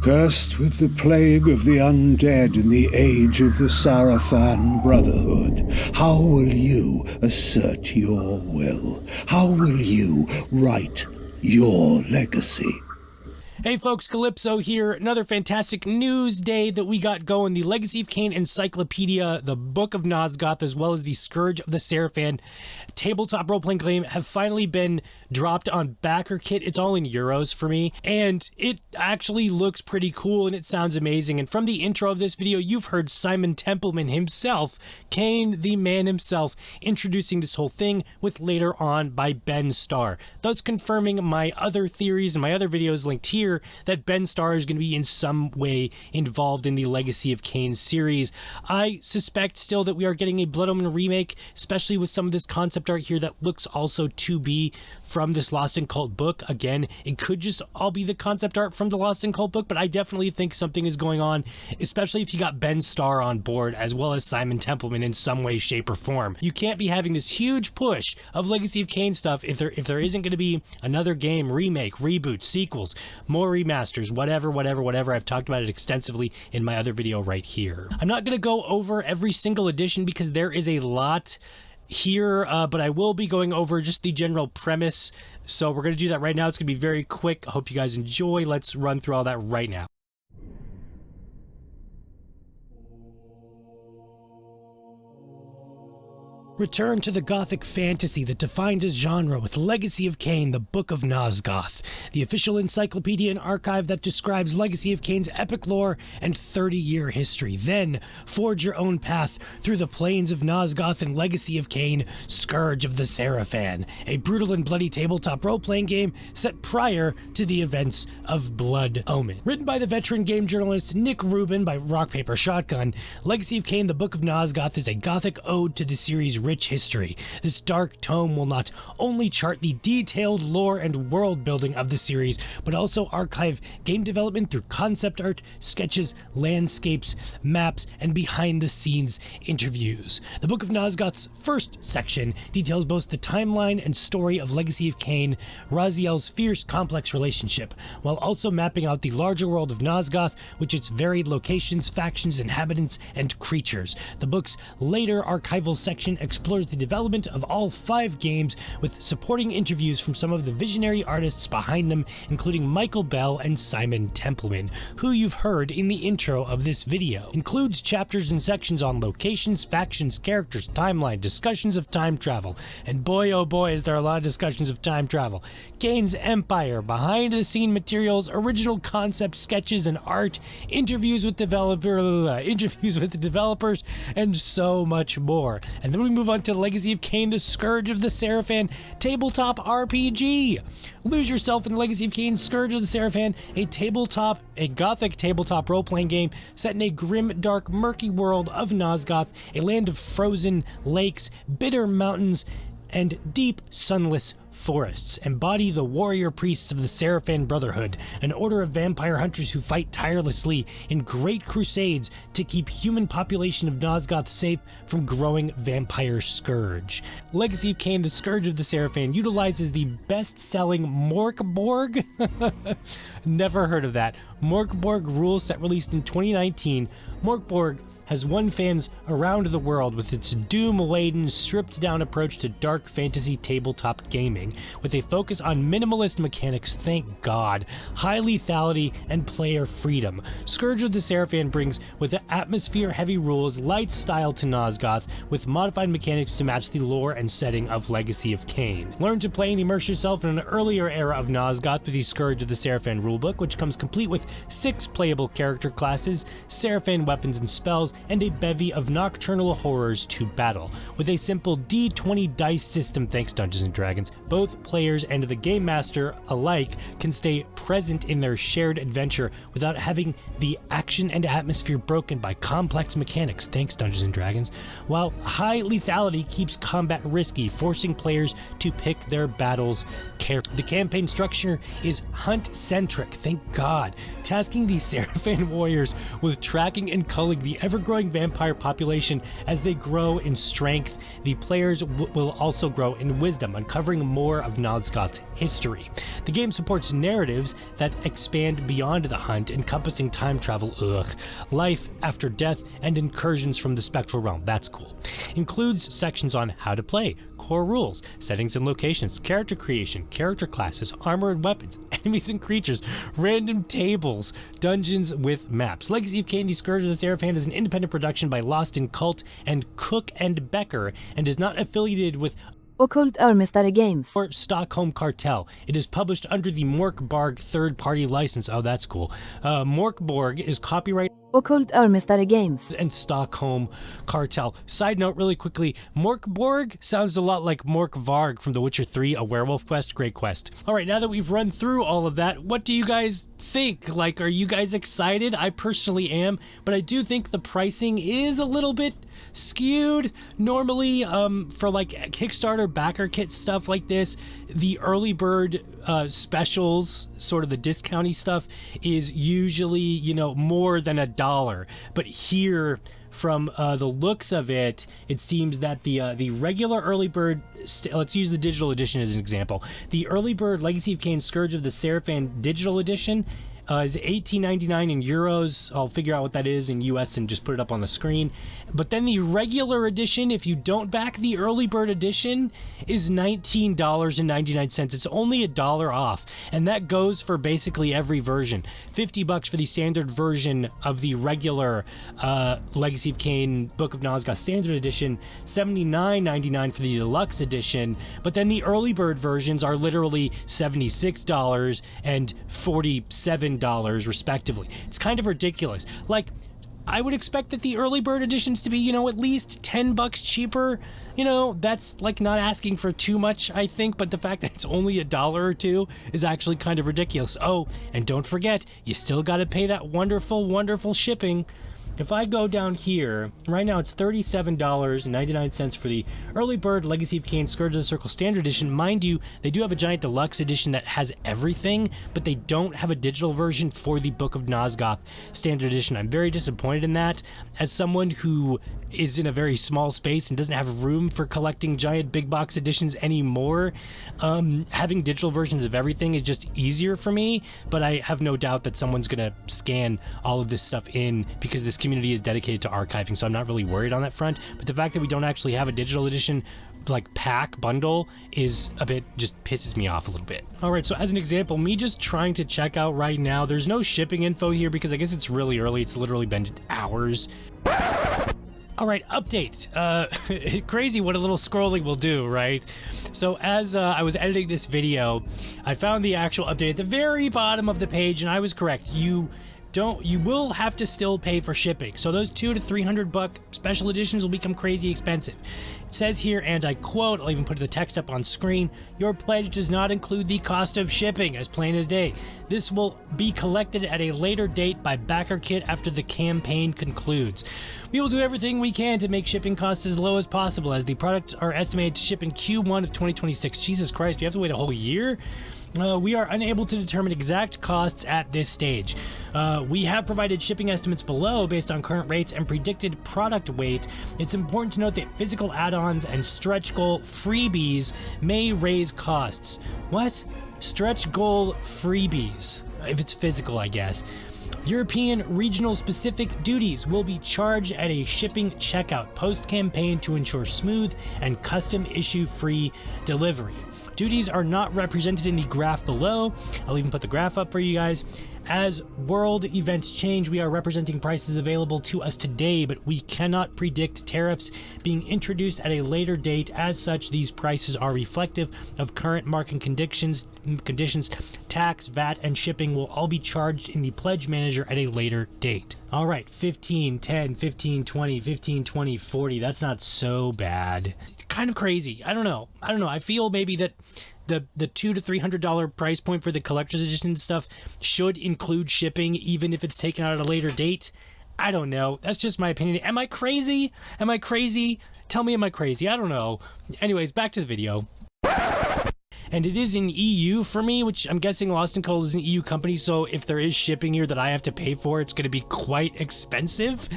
Cursed with the plague of the undead in the age of the Sarafan Brotherhood, how will you assert your will? How will you write your legacy? Hey folks, Calypso here. Another fantastic news day that we got going. The Legacy of Kain Encyclopedia, the Book of Nosgoth, as well as the Scourge of the Sarafan tabletop role-playing game have finally been dropped on Bakcerkit. It's all in euros for me, and it actually looks pretty cool and it sounds amazing. And from the intro of this video, you've heard Simon Templeman himself, Kain, the man himself, introducing this whole thing, with later on by Ben Starr, thus confirming my other theories and my other videos linked here, that Ben Starr is going to be in some way involved in the Legacy of Kain series. I suspect still that we are getting a Blood Omen remake, especially with some of this concept art here that looks also to be from this Lost in Cult book. Again, it could just all be the concept art from the Lost in Cult book, but I definitely think something is going on, especially if you got Ben Starr on board as well as Simon Templeman in some way, shape, or form. You can't be having this huge push of Legacy of Kain stuff if there isn't going to be another game, remake, reboot, sequels, more remasters, whatever. I've talked about it extensively in my other video right here. I'm not going to go over every single edition because there is a lot here, but I will be going over just the general premise. So we're going to do that right now. It's going to be very quick. I hope you guys enjoy. Let's run through all that right now. Return to the gothic fantasy that defined a genre with Legacy of Kain, the Book of Nosgoth, the official encyclopedia and archive that describes Legacy of Kain's epic lore and 30-year history. Then, forge your own path through the plains of Nosgoth and Legacy of Kain, Scourge of the Sarafan, a brutal and bloody tabletop role-playing game set prior to the events of Blood Omen. Written by the veteran game journalist Nick Rubin by Rock Paper Shotgun, Legacy of Kain, the Book of Nosgoth is a gothic ode to the series' rich history. This dark tome will not only chart the detailed lore and world building of the series, but also archive game development through concept art, sketches, landscapes, maps, and behind-the-scenes interviews. The Book of Nosgoth's first section details both the timeline and story of Legacy of Kain, Raziel's fierce, complex relationship, while also mapping out the larger world of Nosgoth, with its varied locations, factions, inhabitants, and creatures. The book's later archival section explores the development of all 5 games, with supporting interviews from some of the visionary artists behind them, including Michael Bell and Simon Templeman, who you've heard in the intro of this video. Includes chapters and sections on locations, factions, characters, timeline, discussions of time travel, and boy oh boy is there a lot of discussions of time travel, Kain's empire, behind the scene materials, original concept sketches and art, interviews with the developers, and so much more. And then we move on to Legacy of Kain, the Scourge of the Sarafan tabletop RPG. Lose yourself in Legacy of Kain, Scourge of the Sarafan, a gothic tabletop role-playing game set in a grim, dark, murky world of Nosgoth, a land of frozen lakes, bitter mountains, and deep, sunless forests. Embody the warrior priests of the Sarafan Brotherhood, an order of vampire hunters who fight tirelessly in great crusades to keep human population of Nosgoth safe from growing vampire scourge. Legacy of Kain, the Scourge of the Sarafan, utilizes the best-selling Morkborg never heard of that. Morkborg rule set released in 2019. Morkborg has won fans around the world with its doom-laden, stripped-down approach to dark fantasy tabletop gaming, with a focus on minimalist mechanics, thank God, high lethality, and player freedom. Scourge of the Sarafan brings with the atmosphere-heavy rules, light style to Nosgoth, with modified mechanics to match the lore and setting of Legacy of Kain. Learn to play and immerse yourself in an earlier era of Nosgoth with the Scourge of the Sarafan rulebook, which comes complete with 6 playable character classes, Sarafan weapons and spells, and a bevy of nocturnal horrors to battle. With a simple D20 dice system, thanks Dungeons & Dragons, both players and the game master alike can stay present in their shared adventure without having the action and atmosphere broken by complex mechanics, thanks Dungeons & Dragons, while high lethality keeps combat risky, forcing players to pick their battles carefully. The campaign structure is hunt-centric, thank God, tasking the Sarafan warriors with tracking and culling the ever-growing vampire population as they grow in strength. The players will also grow in wisdom, uncovering more lore of Nosgoth's history. The game supports narratives that expand beyond the hunt, encompassing time travel, life after death, and incursions from the spectral realm. That's cool. Includes sections on how to play, core rules, settings and locations, character creation, character classes, armor and weapons, enemies and creatures, random tables, dungeons with maps. Legacy of Kain, the Scourge of the Sarafan is an independent production by Lost in Cult and Cook and Becker, and is not affiliated with Occult Örmestare Games or Stockholm Cartel. It is published under the Morkborg third-party license. Oh, that's cool. Morkborg is copyright Occult Örmestare Games and Stockholm Cartel. Side note really quickly, Morkborg sounds a lot like Morkvarg from The Witcher 3, a werewolf quest. Great quest. All right, now that we've run through all of that, what do you guys think? Like, are you guys excited? I personally am, but I do think the pricing is a little bit skewed. Normally, for like Kickstarter Bakcerkit stuff like this, the early bird specials, sort of the discounty stuff, is usually, you know, more than $1. But here, from the looks of it, it seems that the regular early bird, let's use the digital edition as an example. The early bird Legacy of Kain Scourge of the Sarafan digital edition is $18.99 in euros. I'll figure out what that is in US and just put it up on the screen. But then the regular edition, if you don't back the early bird edition, is $19.99. It's only $1 off, and that goes for basically every version. $50 for the standard version of the regular Legacy of Kain Book of Nosgoth standard edition, $79.99 for the deluxe edition. But then the early bird versions are literally $76 and $47 respectively. It's kind of ridiculous. Like, I would expect that the early bird editions to be, you know, at least $10 cheaper. You know, that's like not asking for too much, I think, but the fact that it's only $1 or $2 is actually kind of ridiculous. Oh, and don't forget, you still got to pay that wonderful, wonderful shipping. If I go down here, right now it's $37.99 for the early bird Legacy of Kain Scourge of the Circle standard edition. Mind you, they do have a giant deluxe edition that has everything, but they don't have a digital version for the Book of Nosgoth standard edition. I'm very disappointed in that. As someone who is in a very small space and doesn't have room for collecting giant big box editions anymore, having digital versions of everything is just easier for me, but I have no doubt that someone's gonna scan all of this stuff in, because this community is dedicated to archiving, so I'm not really worried on that front. But the fact that we don't actually have a digital edition like pack bundle is a bit, just pisses me off a little bit. All right, so as an example, me just trying to check out right now, there's no shipping info here because I guess it's really early. It's literally been hours. All right, update. Crazy what a little scrolling will do, right? So as I was editing this video, I found the actual update at the very bottom of the page, and I was correct. You will have to still pay for shipping. So those $200 to $300 special editions will become crazy expensive. It says here, and I quote, I'll even put the text up on screen, "Your pledge does not include the cost of shipping," as plain as day. "This will be collected at a later date by Bakcerkit after the campaign concludes. We will do everything we can to make shipping costs as low as possible, as the products are estimated to ship in Q1 of 2026. Jesus Christ, we have to wait a whole year? We are unable to determine exact costs at this stage. We have provided shipping estimates below based on current rates and predicted product weight. It's important to note that physical add-ons and stretch goal freebies may raise costs." What? Stretch goal freebies. If it's physical, I guess. "European regional specific duties will be charged at a shipping checkout post-campaign to ensure smooth and custom issue free delivery. Duties are not represented in the graph below." I'll even put the graph up for you guys. "As world events change, we are representing prices available to us today, but we cannot predict tariffs being introduced at a later date. As such, these prices are reflective of current market conditions. Tax, VAT, and shipping will all be charged in the Pledge Manager at a later date." All right, 15, 10, 15, 20, 15, 20, 40. That's not so bad. Kind of crazy. I don't know. I feel maybe that the $200 to $300 price point for the collector's edition stuff should include shipping, even if it's taken out at a later date. I don't know. That's just my opinion. Am I crazy? Tell me, am I crazy? I don't know. Anyways, back to the video. And it is in EU for me, which I'm guessing Lost in Cold is an EU company, so if there is shipping here that I have to pay for, it's going to be quite expensive.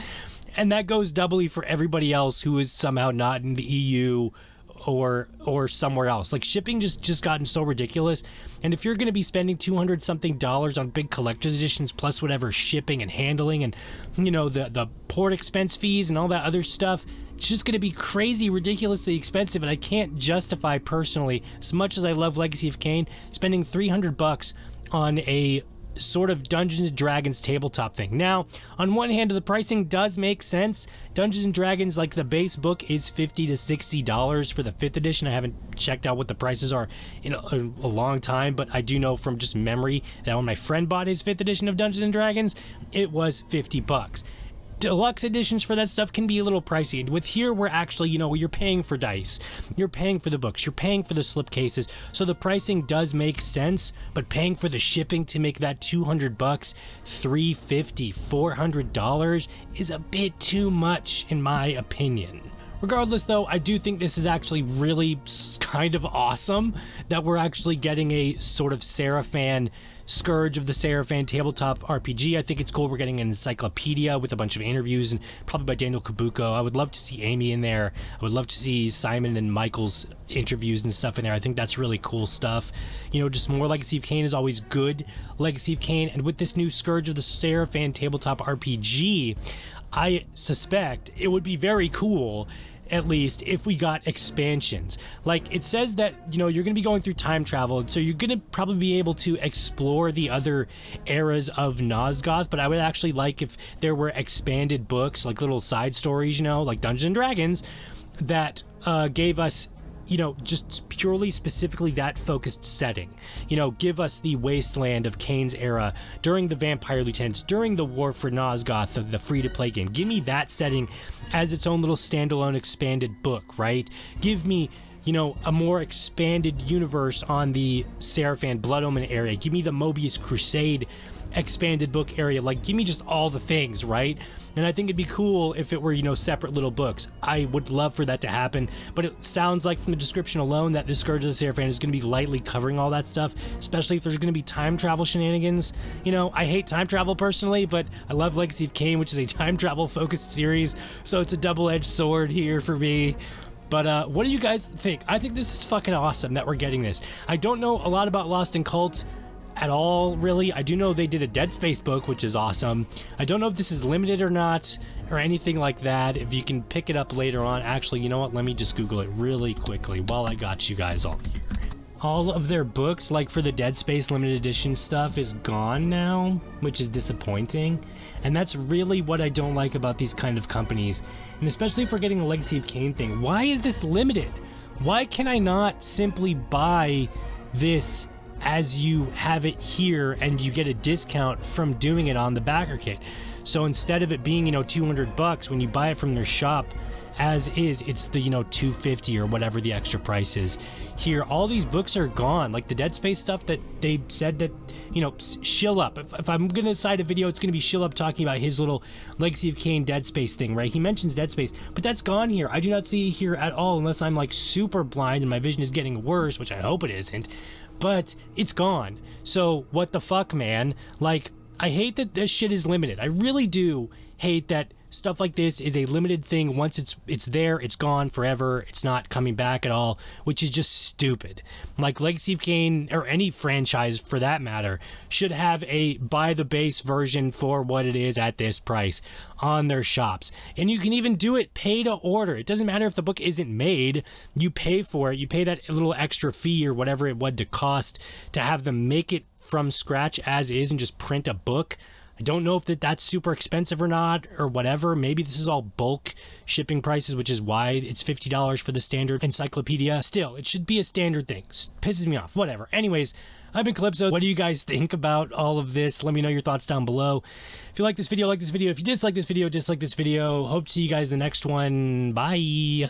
And that goes doubly for everybody else who is somehow not in the EU or somewhere else. Like, shipping just gotten so ridiculous. And if you're going to be spending $200 something on big collector's editions plus whatever shipping and handling and, you know, the port expense fees and all that other stuff, it's just going to be crazy ridiculously expensive. And I can't justify personally, as much as I love Legacy of Kain, spending $300 on a sort of Dungeons & Dragons tabletop thing. Now, on one hand, the pricing does make sense. Dungeons & Dragons, like the base book, is $50 to $60 for the 5th edition. I haven't checked out what the prices are in a long time, but I do know from just memory that when my friend bought his 5th edition of Dungeons & Dragons, it was $50. Deluxe editions for that stuff can be a little pricey. And with here, we're actually, you know, you're paying for dice, you're paying for the books, you're paying for the slipcases, so the pricing does make sense. But paying for the shipping to make that $200, $350, $400 is a bit too much, in my opinion. Regardless, though, I do think this is actually really kind of awesome that we're actually getting a sort of Sarafan Scourge of the Sarafan tabletop RPG. I think it's cool. We're getting an encyclopedia with a bunch of interviews, and probably by Daniel Kabuko. I would love to see Amy in there. I would love to see Simon and Michael's interviews and stuff in there. I think that's really cool stuff. You know, just more Legacy of Kain is always good. Legacy of Kain, and with this new Scourge of the Sarafan tabletop RPG, I suspect it would be very cool, at least, if we got expansions. Like, it says that, you know, you're going to be going through time travel, so you're going to probably be able to explore the other eras of Nosgoth, but I would actually like if there were expanded books, like little side stories, you know, like Dungeons & Dragons, that gave us, you know, just purely specifically that focused setting. You know, give us the wasteland of Kain's era during the Vampire Lieutenants, during the War for Nosgoth, the free-to-play game. Give me that setting as its own little standalone expanded book, right? Give me, you know, a more expanded universe on the Sarafan Blood Omen area. Give me the Mobius Crusade expanded book area. Like, give me just all the things, right? And I think it'd be cool if it were, you know, separate little books. I would love for that to happen, but it sounds like from the description alone that the Scourge of the Sarafan is going to be lightly covering all that stuff, especially if there's going to be time travel shenanigans. You know, I hate time travel personally, but I love Legacy of Kain, which is a time travel focused series, so it's a double-edged sword here for me. But what do you guys think? I think this is fucking awesome that we're getting this. I don't know a lot about Lost in Cult at all, really. I do know they did a Dead Space book, which is awesome. I don't know if this is limited or not, or anything like that. If you can pick it up later on. Actually, you know what? Let me just Google it really quickly while I got you guys all here. All of their books, like for the Dead Space limited edition stuff, is gone now, which is disappointing. And that's really what I don't like about these kind of companies. And especially if we're getting a Legacy of Kain thing. Why is this limited? Why can I not simply buy this as you have it here and you get a discount from doing it on the Bakcerkit? So instead of it being, you know, $200 when you buy it from their shop as is, it's the, you know, $250 or whatever the extra price is. Here, all these books are gone. Like the Dead Space stuff that they said that, you know, Shill Up. If I'm going to cite a video, it's going to be Shill Up talking about his little Legacy of Kain Dead Space thing, right? He mentions Dead Space, but that's gone here. I do not see it here at all unless I'm like super blind and my vision is getting worse, which I hope it isn't. But it's gone. So what the fuck, man? Like, I hate that this shit is limited. I really do hate that stuff like this is a limited thing. Once it's there, it's gone forever. It's not coming back at all, which is just stupid. Like Legacy of Kain, or any franchise for that matter, should have a buy the base version for what it is at this price on their shops. And you can even do it pay to order. It doesn't matter if the book isn't made. You pay for it. You pay that little extra fee or whatever it would to cost to have them make it from scratch as is and just print a book. I don't know if that's super expensive or not, or whatever. Maybe this is all bulk shipping prices, which is why it's $50 for the standard encyclopedia. Still, it should be a standard thing. Pisses me off. Whatever. Anyways, I've been Calypso. What do you guys think about all of this? Let me know your thoughts down below. If you like this video, like this video. If you dislike this video, dislike this video. Hope to see you guys in the next one. Bye.